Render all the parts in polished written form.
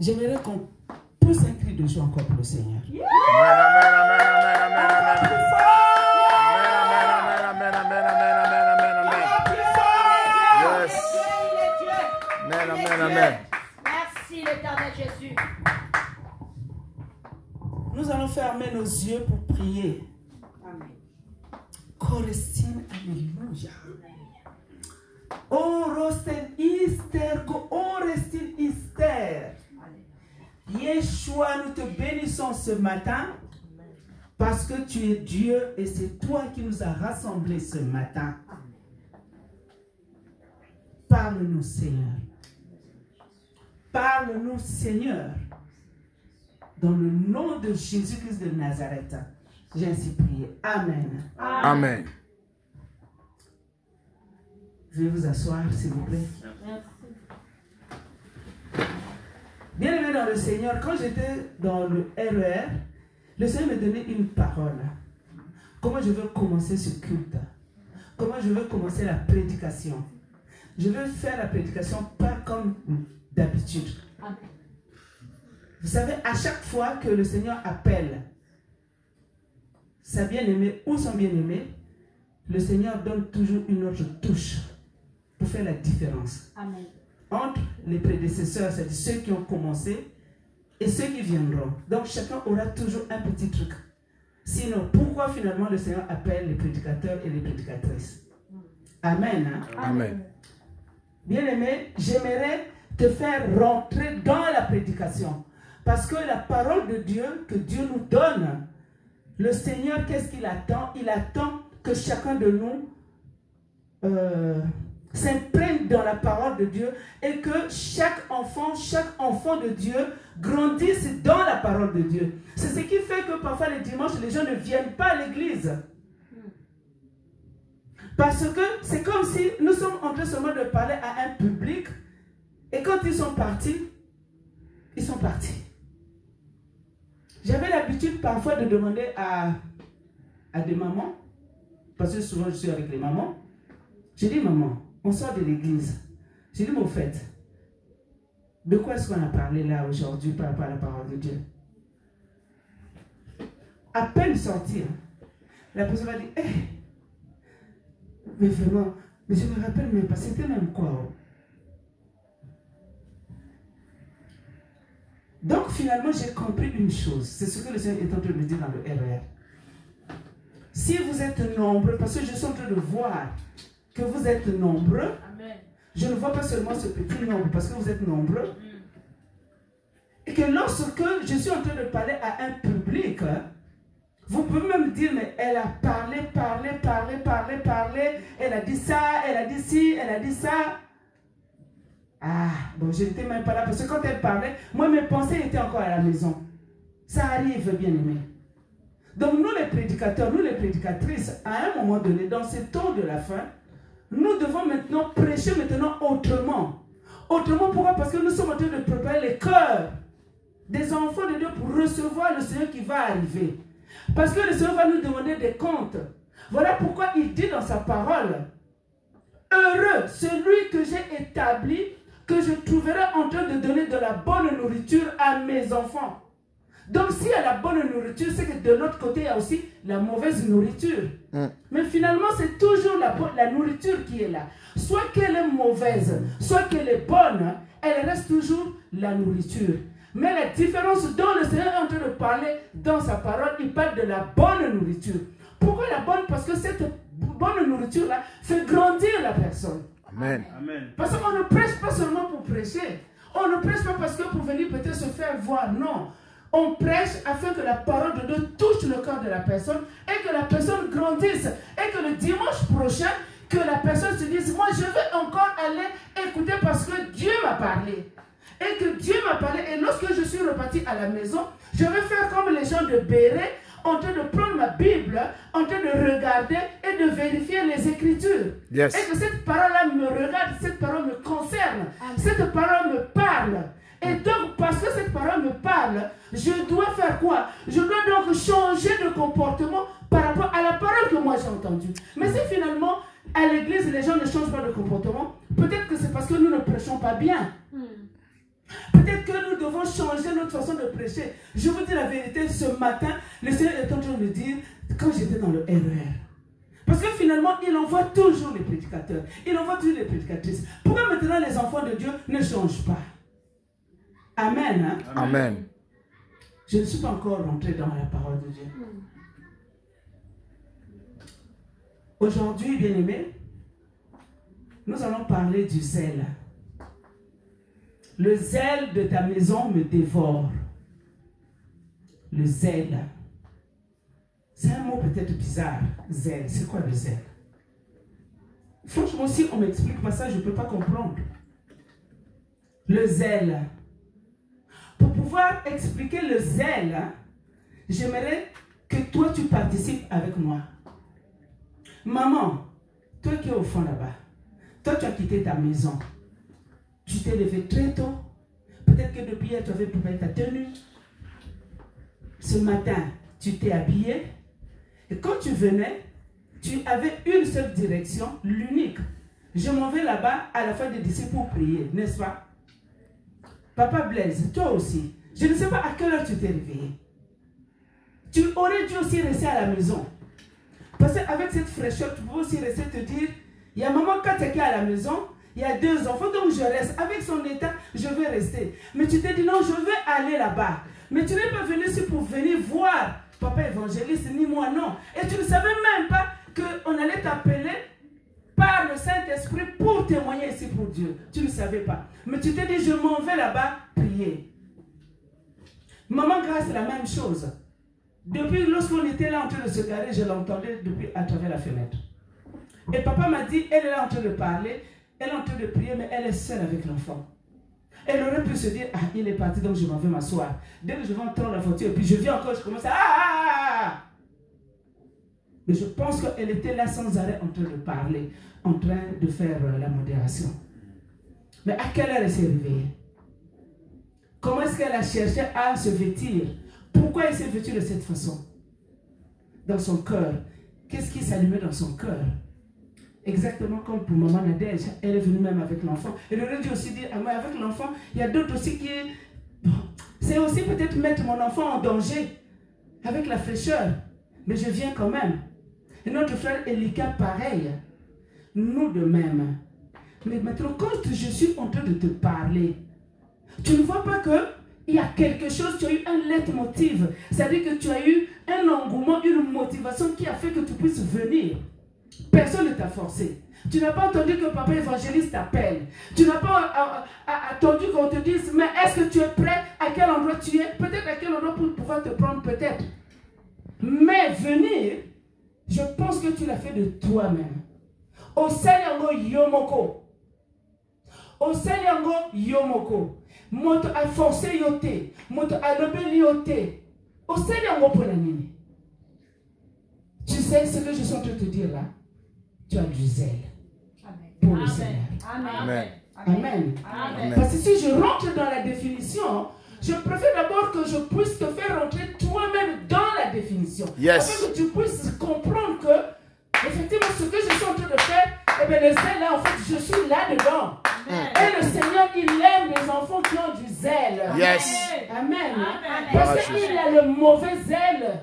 J'aimerais qu'on pousse un cri de joie encore pour le Seigneur. Amen, amen, amen, amen, amen, amen. Amen, amen, amen, amen, amen, amen, amen. Yes. Amen, amen, amen. Merci l'Éternel Jésus. Nous allons fermer nos yeux pour prier. Amen. Korestine, alléluia. Orosten Ister, Orestin Ister. Yeshua, nous te bénissons ce matin parce que tu es Dieu et c'est toi qui nous as rassemblés ce matin. Parle-nous, Seigneur. Parle-nous, Seigneur. Dans le nom de Jésus-Christ de Nazareth, j'ai ainsi prié. Amen. Amen. Je vais vous asseoir, s'il vous plaît. Bien-aimé dans le Seigneur, quand j'étais dans le RER, le Seigneur me donnait une parole. Comment je veux commencer ce culte? Comment je veux commencer la prédication? Je veux faire la prédication pas comme d'habitude. Vous savez, à chaque fois que le Seigneur appelle sa bien-aimée ou son bien-aimé, le Seigneur donne toujours une autre touche pour faire la différence. Amen. Entre les prédécesseurs, c'est-à-dire ceux qui ont commencé, et ceux qui viendront. Donc chacun aura toujours un petit truc. Sinon, pourquoi finalement le Seigneur appelle les prédicateurs et les prédicatrices? Amen. Hein? Amen. Bien-aimé, j'aimerais te faire rentrer dans la prédication. Parce que la parole de Dieu, que Dieu nous donne, le Seigneur, qu'est-ce qu'il attend? Il attend que chacun de nous s'imprègne dans la parole de Dieu et que chaque enfant de Dieu grandisse dans la parole de Dieu. C'est ce qui fait que parfois les dimanches, les gens ne viennent pas à l'église. Parce que c'est comme si nous sommes en train seulement de parler à un public et quand ils sont partis, ils sont partis. J'avais l'habitude parfois de demander à des mamans, parce que souvent je suis avec les mamans, j'ai dit maman, on sort de l'église. J'ai dit mais au fait, de quoi est-ce qu'on a parlé là aujourd'hui par rapport à la parole de Dieu? À peine sortir, la personne va dire, mais vraiment, mais je me rappelle même pas, c'était même quoi? Donc finalement, j'ai compris une chose. C'est ce que le Seigneur est en train de me dire dans le RER. Si vous êtes nombreux, parce que je suis en train de voir que vous êtes nombreux, Amen. Je ne vois pas seulement ce petit nombre, parce que vous êtes nombreux, et que lorsque je suis en train de parler à un public, vous pouvez même dire, mais elle a parlé, elle a dit ça, elle a dit ci, elle a dit ça. Ah, bon, je n'étais même pas là, parce que quand elle parlait, moi, mes pensées étaient encore à la maison. Ça arrive, bien aimé. Donc, nous, les prédicateurs, nous, les prédicatrices, à un moment donné, dans ces temps de la fin, nous devons maintenant prêcher autrement. Autrement, pourquoi? Parce que nous sommes en train de préparer les cœurs des enfants de Dieu pour recevoir le Seigneur qui va arriver. Parce que le Seigneur va nous demander des comptes. Voilà pourquoi il dit dans sa parole, heureux celui que j'ai établi, que je trouverai en train de donner de la bonne nourriture à mes enfants. Donc s'il y a la bonne nourriture, c'est que de l'autre côté, il y a aussi la mauvaise nourriture. Mais finalement, c'est toujours la nourriture qui est là. Soit qu'elle est mauvaise, soit qu'elle est bonne, elle reste toujours la nourriture. Mais la différence dont le Seigneur est en train de parler dans sa parole, il parle de la bonne nourriture. Pourquoi la bonne? Parce que cette bonne nourriture-là fait grandir la personne. Amen. Parce qu'on ne prêche pas seulement pour prêcher. On ne prêche pas parce que pour venir peut-être se faire voir. Non. On prêche afin que la parole de Dieu touche le cœur de la personne et que la personne grandisse. Et que le dimanche prochain, que la personne se dise, moi je vais encore aller écouter parce que Dieu m'a parlé. Et que Dieu m'a parlé. Et lorsque je suis reparti à la maison, je vais faire comme les gens de Béret, en train de prendre ma Bible, en train de regarder et de vérifier les Écritures. Yes. Et que cette parole-là me regarde, cette parole me concerne, cette parole me parle. Et donc, parce que cette parole me parle, je dois faire quoi? Je dois donc changer de comportement par rapport à la parole que moi j'ai entendue. Mais si finalement, à l'église, les gens ne changent pas de comportement, peut-être que c'est parce que nous ne prêchons pas bien. Peut-être que nous devons devons changer notre façon de prêcher. Je vous dis la vérité, ce matin, le Seigneur est en train de me dire, quand j'étais dans le RER, parce que finalement, il envoie toujours les prédicateurs, il envoie toujours les prédicatrices. Pourquoi maintenant les enfants de Dieu ne changent pas? Amen. Hein? Amen. Je ne suis pas encore rentré dans la parole de Dieu. Aujourd'hui, bien-aimés, nous allons parler du zèle. Le zèle de ta maison me dévore. Le zèle. C'est un mot peut-être bizarre. Zèle. C'est quoi le zèle? Franchement, si on ne m'explique pas ça, je ne peux pas comprendre. Le zèle. Pour pouvoir expliquer le zèle, j'aimerais que toi tu participes avec moi. Maman, toi qui es au fond là-bas, toi tu as quitté ta maison. Tu t'es levé très tôt. Peut-être que depuis hier tu avais préparé ta tenue. Ce matin, tu t'es habillé. Et quand tu venais, tu avais une seule direction, l'unique. Je m'en vais là-bas à la fin des disciples pour prier, n'est-ce pas? Papa Blaise, toi aussi, je ne sais pas à quelle heure tu t'es réveillé. Tu aurais dû aussi rester à la maison. Parce qu'avec cette fraîcheur, tu peux aussi rester te dire, il y a maman quand tu es à la maison, il y a 2 enfants, donc je reste. Avec son état, je vais rester. Mais tu t'es dit, non, je vais aller là-bas. Mais tu n'es pas venu ici pour venir voir papa évangéliste, ni moi, non. Et tu ne savais même pas qu'on allait t'appeler par le Saint-Esprit pour témoigner ici pour Dieu. Tu ne savais pas. Mais tu t'es dit, je m'en vais là-bas prier. Maman Grâce, c'est la même chose. Depuis, lorsqu'on était là en train de se garer, je l'entendais depuis à travers la fenêtre. Et papa m'a dit, elle est là en train de parler, elle est en train de prier, mais elle est seule avec l'enfant. Elle aurait pu se dire, ah, il est parti, donc je m'en vais m'asseoir. Dès que je vais entrer dans la voiture, et puis je viens encore, je commence à... Mais je pense qu'elle était là sans arrêt en train de parler, en train de faire la modération. Mais à quelle heure elle s'est réveillée? Comment est-ce qu'elle a cherché à se vêtir? Pourquoi elle s'est vêtue de cette façon? Dans son cœur. Qu'est-ce qui s'allumait dans son cœur? Exactement comme pour maman Nadège, elle est venue même avec l'enfant. Elle aurait dû aussi dire, ah, mais avec l'enfant, il y a d'autres aussi qui... Bon, c'est aussi peut-être mettre mon enfant en danger avec la fraîcheur. Mais je viens quand même. Et notre frère Elika, pareil. Nous de même. Mais maintenant, quand je suis en train de te parler, tu ne vois pas qu'il y a quelque chose, tu as eu un leitmotiv. C'est-à-dire que tu as eu un engouement, une motivation qui a fait que tu puisses venir. Personne ne t'a forcé. Tu n'as pas entendu que papa évangéliste t'appelle. Tu n'as pas attendu qu'on te dise, mais est-ce que tu es prêt? À quel endroit tu es? Peut-être à quel endroit pour pouvoir te prendre, peut-être. Mais venir, je pense que tu l'as fait de toi-même. Au Seigneur Yomoko. Au Seigneur Yomoko. Moto a forcé yote. Moto a lobé yote. Au Seigneur Moponanini. Tu sais ce que je suis en train de te dire là? Tu as du zèle. Amen. Pour le Seigneur. Amen. Amen. Amen. Amen. Parce que si je rentre dans la définition, je préfère d'abord que je puisse te faire rentrer toi-même dans la définition. Yes. Afin que tu puisses comprendre que, effectivement, ce que je suis en train de faire, eh bien, le zèle là, en fait, je suis là-dedans. Et le Seigneur, il aime les enfants qui ont du zèle. Yes. Amen. Amen. Parce qu'il a le mauvais zèle.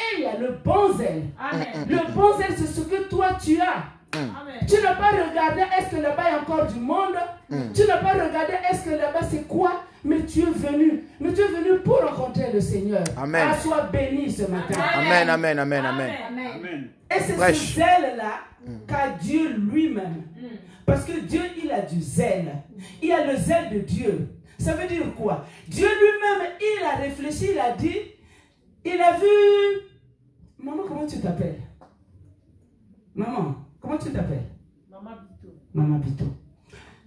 Et il y a le bon zèle. Amen. Le bon zèle, c'est ce que toi tu as. Amen. Tu n'as pas regardé est-ce que là-bas il y a encore du monde. Tu n'as pas regardé est-ce que là-bas c'est quoi. Mais tu es venu. Mais tu es venu pour rencontrer le Seigneur. Amen. Ah, sois béni ce matin. Amen, amen, amen, amen. Amen. Et c'est ce zèle-là qu'a Dieu lui-même. Parce que Dieu, il a du zèle. Il a le zèle de Dieu. Ça veut dire quoi? Dieu lui-même, il a réfléchi, il a dit, il a vu... Maman, comment tu t'appelles? Maman, comment tu t'appelles? Maman Bito. Maman Bito.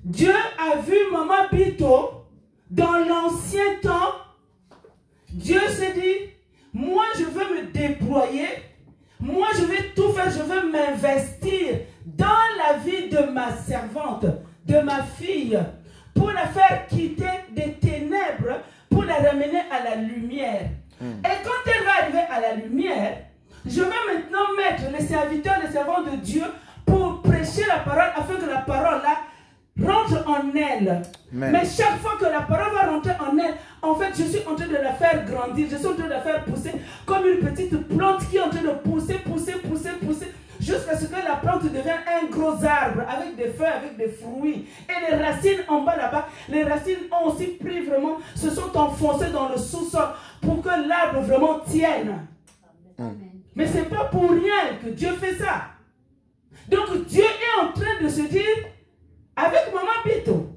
Dieu a vu Maman Bito dans l'ancien temps. Dieu s'est dit, moi je veux me déployer, moi je vais tout faire, je veux m'investir dans la vie de ma servante, de ma fille, pour la faire quitter des ténèbres, pour la ramener à la lumière. Et quand elle va arriver à la lumière, je vais maintenant mettre les serviteurs, les servants de Dieu pour prêcher la parole afin que la parole là rentre en elle. Amen. Mais chaque fois que la parole va rentrer rentrer en elle. En fait, je suis en train de la faire grandir. Je suis en train de la faire pousser comme une petite plante qui est en train de pousser, jusqu'à ce que la plante devienne un gros arbre avec des feuilles, avec des fruits. Et les racines en bas là-bas, les racines ont aussi pris vraiment, se sont enfoncées dans le sous-sol pour que l'arbre vraiment tienne. Amen. Mais ce n'est pas pour rien que Dieu fait ça. Donc Dieu est en train de se dire, avec Maman Bito,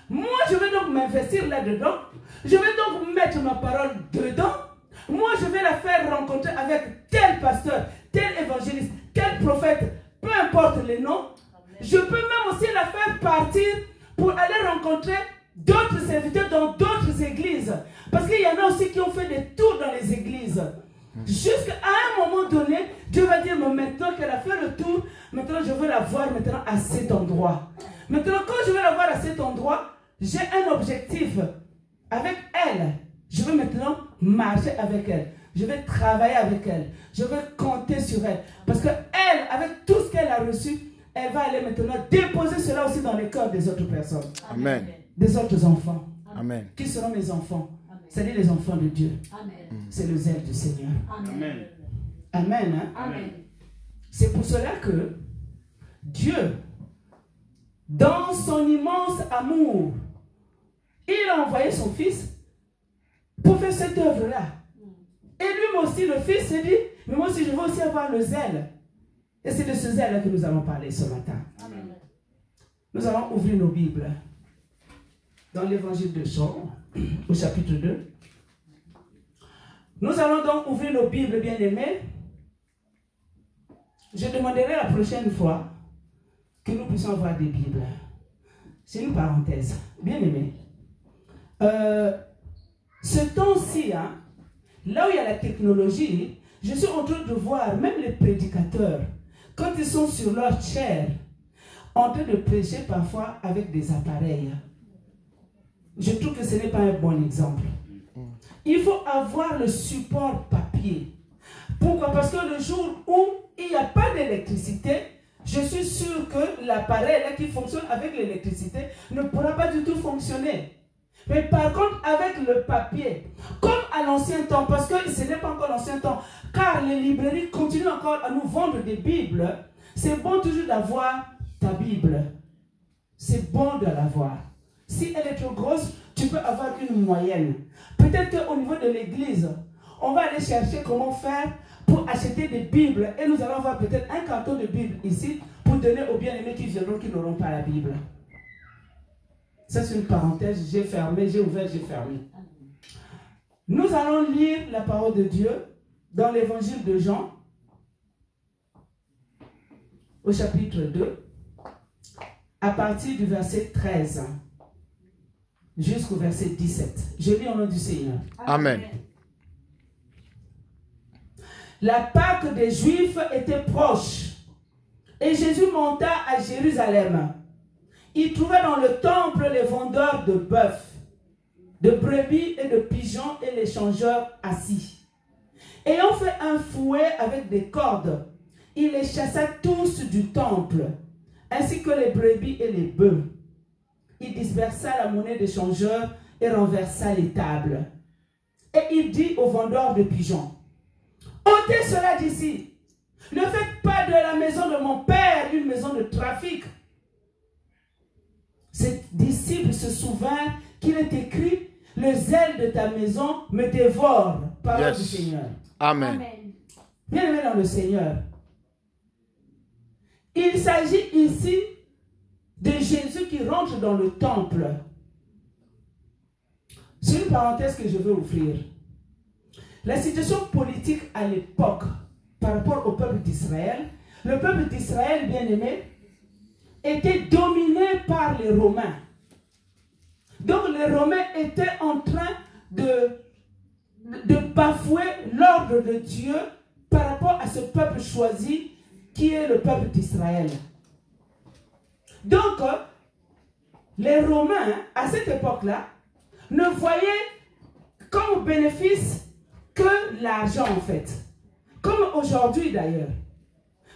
moi je vais donc m'investir là-dedans, je vais donc mettre ma parole dedans, moi je vais la faire rencontrer avec tel pasteur, tel évangéliste, tel prophète, peu importe les noms. Je peux même aussi la faire partir pour aller rencontrer d'autres serviteurs dans d'autres églises. Parce qu'il y en a aussi qui ont fait des tours dans les églises. Jusqu'à un moment donné, Dieu va dire, mais maintenant qu'elle a fait le tour, maintenant je veux la voir maintenant à cet endroit. Maintenant, quand je vais la voir à cet endroit, j'ai un objectif avec elle. Je veux maintenant marcher avec elle. Je vais travailler avec elle. Je vais compter sur elle. Parce qu'elle, avec tout ce qu'elle a reçu, elle va aller maintenant déposer cela aussi dans les cœurs des autres personnes. Amen. Des autres enfants. Amen. Qui seront mes enfants? C'est-à-dire les enfants de Dieu. Amen. C'est le zèle du Seigneur. Amen. Amen. Hein? Amen. C'est pour cela que Dieu, dans son immense amour, il a envoyé son fils pour faire cette œuvre-là. Et lui aussi, le fils s'est dit, mais moi aussi, je veux aussi avoir le zèle. Et c'est de ce zèle-là que nous allons parler ce matin. Amen. Nous allons ouvrir nos Bibles dans l'évangile de Jean, au chapitre 2. Nous allons donc ouvrir nos Bibles, bien-aimés. Je demanderai la prochaine fois que nous puissions avoir des Bibles. C'est une parenthèse. Bien-aimés. Ce temps-ci, hein, là où il y a la technologie, je suis en train de voir même les prédicateurs, quand ils sont sur leur chair, en train de prêcher parfois avec des appareils. Je trouve que ce n'est pas un bon exemple. Il faut avoir le support papier. Pourquoi? Parce que le jour où il n'y a pas d'électricité, je suis sûr que l'appareil là qui fonctionne avec l'électricité ne pourra pas du tout fonctionner. Mais par contre, avec le papier, comme à l'ancien temps, parce que ce n'est pas encore l'ancien temps, car les librairies continuent encore à nous vendre des Bibles, c'est bon toujours d'avoir ta Bible. C'est bon de l'avoir. Si elle est trop grosse, tu peux avoir une moyenne. Peut-être qu'au niveau de l'église, on va aller chercher comment faire pour acheter des Bibles. Et nous allons avoir peut-être un carton de Bible ici pour donner aux bien-aimés qui viendront, qui n'auront pas la Bible. Ça, c'est une parenthèse. J'ai fermé, j'ai ouvert, j'ai fermé. Nous allons lire la parole de Dieu dans l'évangile de Jean, au chapitre 2, à partir du verset 13 jusqu'au verset 17. Je lis au nom du Seigneur. Amen. La Pâque des Juifs était proche et Jésus monta à Jérusalem. Il trouva dans le temple les vendeurs de bœufs, de brebis et de pigeons et les changeurs assis. Ayant fait un fouet avec des cordes, il les chassa tous du temple, ainsi que les brebis et les bœufs. Il dispersa la monnaie des changeurs et renversa les tables. Et il dit aux vendeurs de pigeons, ôtez cela d'ici. Ne faites pas de la maison de mon père une maison de trafic. Ses disciples se souvinrent qu'il est écrit, le zèle de ta maison me dévore. Parole du Seigneur. Amen. Amen. Bien-aimés dans le Seigneur. Il s'agit ici de Jésus qui rentre dans le temple. C'est une parenthèse que je veux ouvrir. La situation politique à l'époque par rapport au peuple d'Israël, le peuple d'Israël, bien-aimé, était dominé par les Romains. Donc les Romains étaient en train de bafouer l'ordre de Dieu par rapport à ce peuple choisi qui est le peuple d'Israël. Donc, les Romains, à cette époque-là, ne voyaient comme bénéfice que l'argent en fait. Comme aujourd'hui d'ailleurs.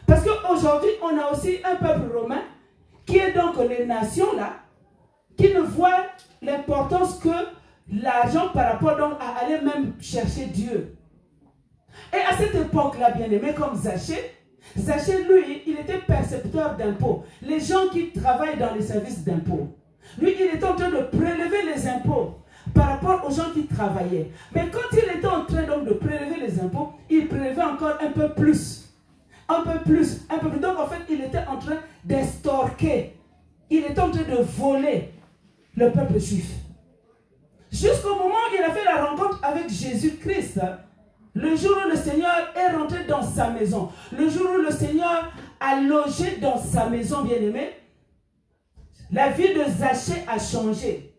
Parce qu'aujourd'hui, on a aussi un peuple romain qui est donc les nations là, qui ne voient l'importance que l'argent par rapport donc à aller même chercher Dieu. Et à cette époque-là, bien aimé, comme Zachée, lui, il était percepteur d'impôts. Les gens qui travaillent dans les services d'impôts. Lui, il était en train de prélever les impôts par rapport aux gens qui travaillaient. Mais quand il était en train donc de prélever les impôts, il prélevait encore un peu plus. Un peu plus, un peu plus. Donc en fait, il était en train d'estorquer. Il était en train de voler le peuple juif. Jusqu'au moment où il a fait la rencontre avec Jésus-Christ. Le jour où le Seigneur est rentré dans sa maison. Le jour où le Seigneur a logé dans sa maison, bien-aimé. La vie de Zachée a changé.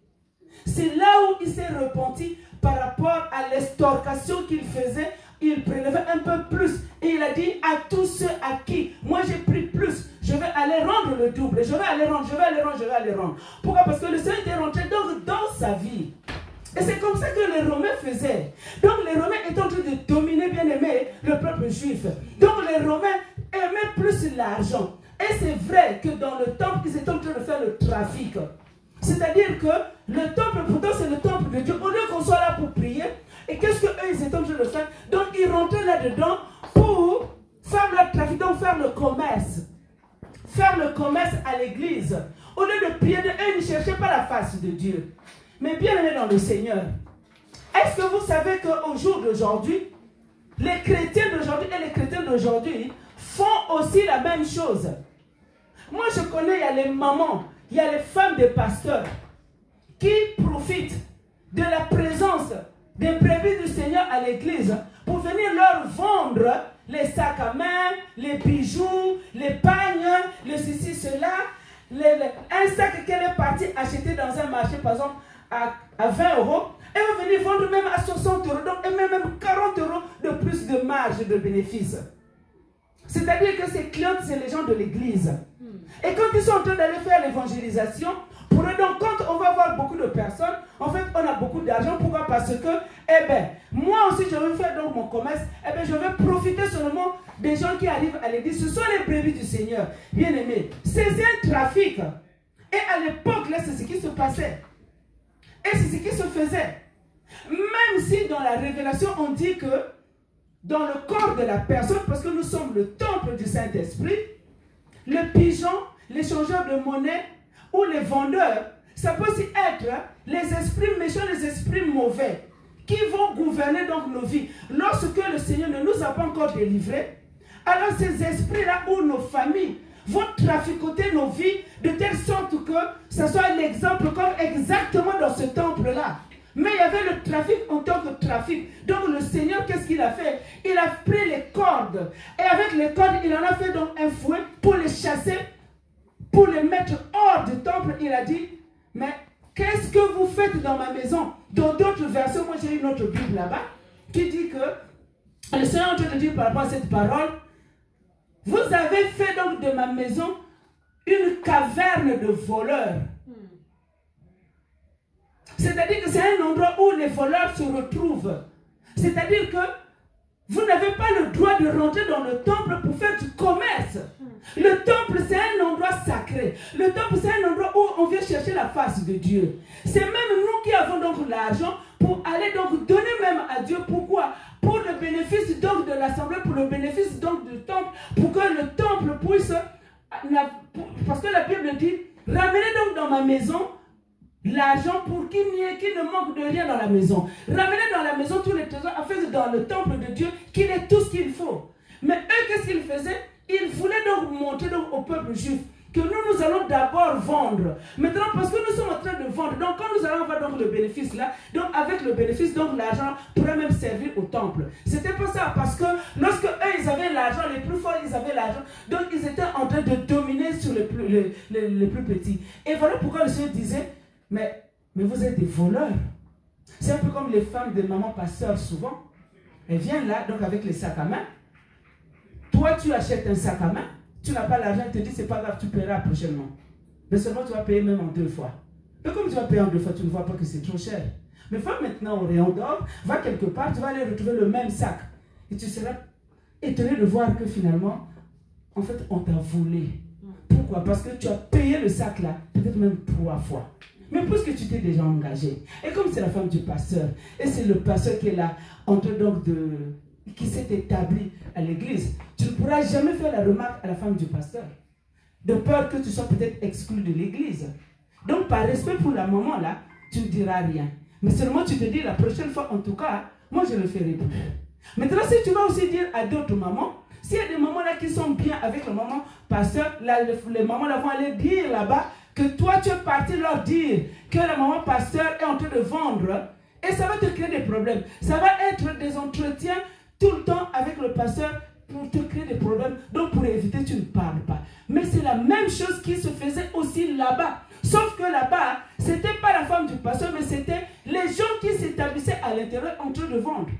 C'est là où il s'est repenti par rapport à l'estorcation qu'il faisait. Il prélevait un peu plus. Et il a dit à tous ceux à qui moi j'ai pris plus, je vais aller rendre le double. Je vais aller rendre, je vais aller rendre, je vais aller rendre. Pourquoi? Parce que le Seigneur était rentré donc dans sa vie. Et c'est comme ça que les Romains faisaient. Donc les Romains étaient en train de dominer, bien aimé, le peuple juif. Donc les Romains aimaient plus l'argent. Et c'est vrai que dans le temple, ils étaient en train de faire le trafic. C'est-à-dire que le temple, pourtant c'est le temple de Dieu. Au lieu qu'on soit là pour prier, et qu'est-ce qu'eux ils étaient en train de faire? Donc ils rentraient là-dedans pour faire leur trafic, donc faire le commerce. Faire le commerce à l'église. Au lieu de prier, eux ils ne cherchaient pas la face de Dieu. Mais bien aimé dans le Seigneur, est-ce que vous savez qu'au jour d'aujourd'hui, les chrétiens d'aujourd'hui et les chrétiens d'aujourd'hui font aussi la même chose? Moi je connais, il y a les mamans, il y a les femmes des pasteurs qui profitent de la présence des brebis du Seigneur à l'église pour venir leur vendre les sacs à main, les bijoux, les pagnes, le ceci, cela, un sac qu'elle est partie acheter dans un marché par exemple à 20 €, et va venir vendre même à 60 €, donc et même 40 € de plus de marge de bénéfice. C'est-à-dire que ces clientes, c'est les gens de l'église. Et quand ils sont en train d'aller faire l'évangélisation, pour eux, donc, quand on va avoir beaucoup de personnes, en fait, on a beaucoup d'argent. Pourquoi? Parce que, eh bien, moi aussi, je veux faire donc mon commerce. Eh bien, je vais profiter seulement des gens qui arrivent à l'église. Ce sont les brebis du Seigneur, bien aimés. C'est un trafic. Et à l'époque, là, c'est ce qui se passait. Et c'est ce qui se faisait. Même si dans la révélation, on dit que dans le corps de la personne, parce que nous sommes le temple du Saint-Esprit, le pigeon, l'échangeur de monnaie ou les vendeurs, ça peut aussi être les esprits méchants, les esprits mauvais qui vont gouverner donc nos vies. Lorsque le Seigneur ne nous a pas encore délivrés, alors ces esprits-là ou nos familles vont traficoter nos vies de telle sorte que ce soit l'exemple comme exactement dans ce temple-là. Mais il y avait le trafic en tant que trafic. Donc le Seigneur, qu'est-ce qu'il a fait? Il a pris les cordes. Et avec les cordes, il en a fait donc un fouet pour les chasser, pour les mettre hors du temple. Il a dit, mais qu'est-ce que vous faites dans ma maison? Dans d'autres versions, moi j'ai une autre Bible là-bas, qui dit que le Seigneur est en train de dire par rapport à cette parole, vous avez fait donc de ma maison une caverne de voleurs. C'est-à-dire que c'est un endroit où les voleurs se retrouvent. C'est-à-dire que vous n'avez pas le droit de rentrer dans le temple pour faire du commerce. Le temple, c'est un endroit sacré. Le temple, c'est un endroit où on vient chercher la face de Dieu. C'est même nous qui avons donc l'argent pour aller donc donner même à Dieu. Pourquoi? Pour le bénéfice donc de l'assemblée, pour le bénéfice donc du temple, pour que le temple puisse... Parce que la Bible dit, ramenez donc dans ma maison l'argent pour qu'il ne manque de rien dans la maison. Ramenez dans la maison tous les trésors afin que dans le temple de Dieu, qu'il ait tout ce qu'il faut. Mais eux, qu'est-ce qu'ils faisaient? Ils voulaient donc montrer donc au peuple juif que nous allons d'abord vendre. Maintenant, parce que nous sommes en train de vendre, donc quand nous allons avoir donc le bénéfice là, donc avec le bénéfice, donc l'argent pourrait même servir au temple. C'était pas ça, parce que lorsque eux, ils avaient l'argent, les plus forts, ils avaient l'argent, donc ils étaient en train de dominer sur les plus petits. Et voilà pourquoi le Seigneur disait, mais vous êtes des voleurs. C'est un peu comme les femmes de maman pasteur souvent. Elles viennent là, donc avec les sacs à main. Toi, tu achètes un sac à main. Tu n'as pas l'argent, tu te dis, c'est pas grave, tu paieras prochainement. Mais seulement tu vas payer même en 2 fois. Mais comme tu vas payer en 2 fois, tu ne vois pas que c'est trop cher. Mais va maintenant au rayon d'or, va quelque part, tu vas aller retrouver le même sac. Et tu seras étonné de voir que finalement, en fait, on t'a volé. Pourquoi? Parce que tu as payé le sac là, peut-être même 3 fois. Mais puisque tu t'es déjà engagé, et comme c'est la femme du pasteur, et c'est le pasteur qui est là, qui s'est établi à l'église, tu ne pourras jamais faire la remarque à la femme du pasteur, de peur que tu sois peut-être exclu de l'église. Donc par respect pour la maman là, tu ne diras rien. Mais seulement tu te dis la prochaine fois, en tout cas, moi je ne le ferai plus. Maintenant, si tu vas aussi dire à d'autres mamans, s'il y a des mamans là qui sont bien avec la maman pasteur, là, les mamans là vont aller dire là-bas que toi tu es parti leur dire que la maman pasteur est en train de vendre, et ça va te créer des problèmes. Ça va être des entretiens tout le temps avec le pasteur pour te créer des problèmes. Donc pour éviter, tu ne parles pas. Mais c'est la même chose qui se faisait aussi là-bas. Sauf que là-bas, ce n'était pas la femme du pasteur, mais c'était les gens qui s'établissaient à l'intérieur en train de vendre.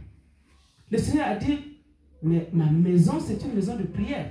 Le Seigneur a dit, mais ma maison, c'est une maison de prière.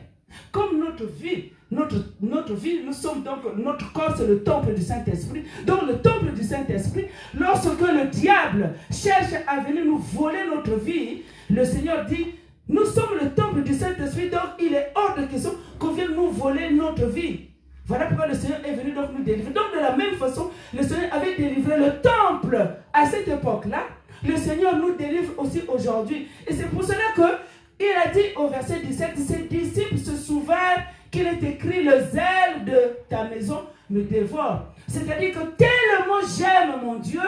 Comme notre vie, nous sommes donc, notre corps, c'est le temple du Saint-Esprit. Donc le temple du Saint-Esprit, lorsque le diable cherche à venir nous voler notre vie, le Seigneur dit, nous sommes le temple du Saint-Esprit, donc il est hors de question qu'on vienne nous voler notre vie. Voilà pourquoi le Seigneur est venu donc nous délivrer. Donc de la même façon, le Seigneur avait délivré le temple à cette époque-là. Le Seigneur nous délivre aussi aujourd'hui. Et c'est pour cela qu'il a dit au verset 17, ses disciples se souvinrent qu'il est écrit, le zèle de ta maison me dévore. C'est-à-dire que tellement j'aime mon Dieu,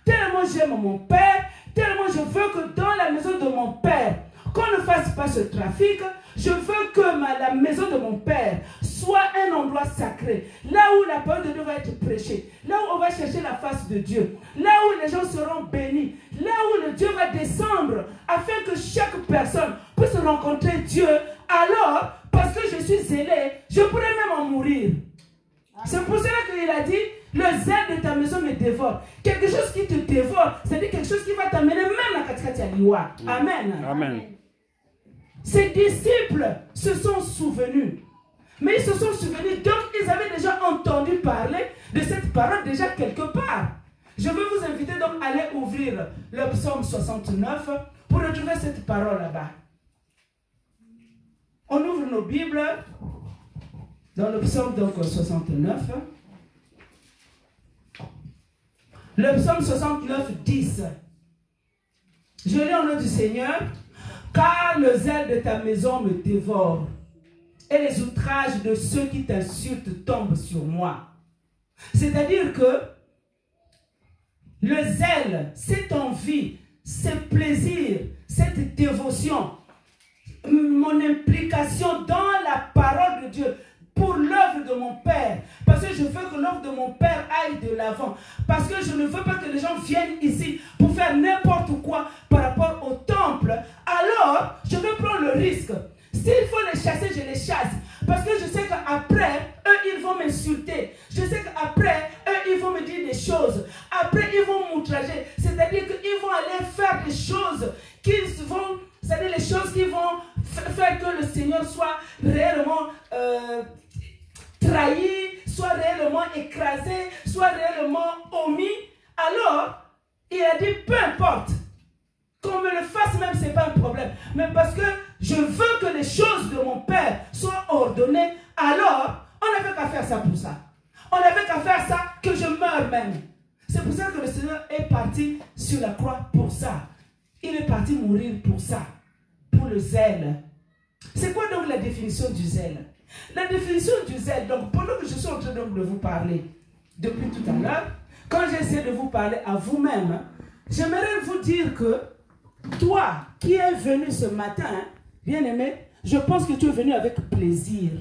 tellement j'aime mon Père, tellement je veux que dans la maison de mon Père, qu'on ne fasse pas ce trafic. Je veux que la maison de mon Père soit un endroit sacré, là où la parole de Dieu va être prêchée, là où on va chercher la face de Dieu, là où les gens seront bénis, là où le Dieu va descendre, afin que chaque personne puisse rencontrer Dieu. Alors, parce que je suis zélé, je pourrais même en mourir. C'est pour cela qu'il a dit, le zèle de ta maison me dévore. Quelque chose qui te dévore, c'est-à-dire quelque chose qui va t'amener même à Katikati Aliwa. Amen. Amen. Ses disciples se sont souvenus. Mais ils se sont souvenus, donc ils avaient déjà entendu parler de cette parole déjà quelque part. Je veux vous inviter donc à aller ouvrir le psaume 69 pour retrouver cette parole là-bas. On ouvre nos Bibles dans le psaume donc 69. Le psaume 69, 10. Je lis au nom du Seigneur. Car le zèle de ta maison me dévore, et les outrages de ceux qui t'insultent tombent sur moi. C'est-à-dire que le zèle, cette envie, ce plaisir, cette dévotion, mon implication dans la parole de Dieu, pour l'œuvre de mon Père, parce que je veux que l'œuvre de mon Père aille de l'avant, parce que je ne veux pas que les gens viennent ici pour faire n'importe quoi par rapport au temple. Alors je vais prendre le risque. S'il faut les chasser, je les chasse, parce que je sais qu'après eux ils vont m'insulter, je sais qu'après eux ils vont me dire des choses, après ils vont m'outrager, c'est-à-dire qu'ils vont aller faire des choses c'est-à-dire les choses qui vont faire que le Seigneur soit réellement trahi, soit réellement écrasé, soit réellement omis. Alors, il a dit, peu importe, qu'on me le fasse même, ce n'est pas un problème. Mais parce que je veux que les choses de mon Père soient ordonnées, alors, on n'avait qu'à faire ça pour ça. On n'avait qu'à faire ça que je meure même. C'est pour ça que le Seigneur est parti sur la croix pour ça. Il est parti mourir pour ça, pour le zèle. C'est quoi donc la définition du zèle? La définition du zèle, donc pendant que je suis en train donc de vous parler depuis tout à l'heure, quand j'essaie de vous parler à vous-même, j'aimerais vous dire que toi qui es venu ce matin, bien-aimé, je pense que tu es venu avec plaisir.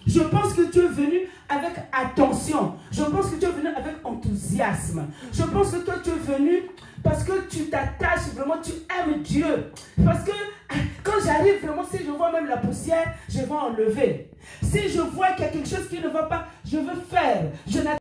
Je pense que tu es venu avec attention. Je pense que tu es venu avec enthousiasme. Je pense que toi tu es venu parce que tu t'attaches vraiment, tu aimes Dieu. Parce que quand j'arrive vraiment, si je vois même la poussière, je vais enlever. Si je vois qu'il y a quelque chose qui ne va pas, je veux faire. Je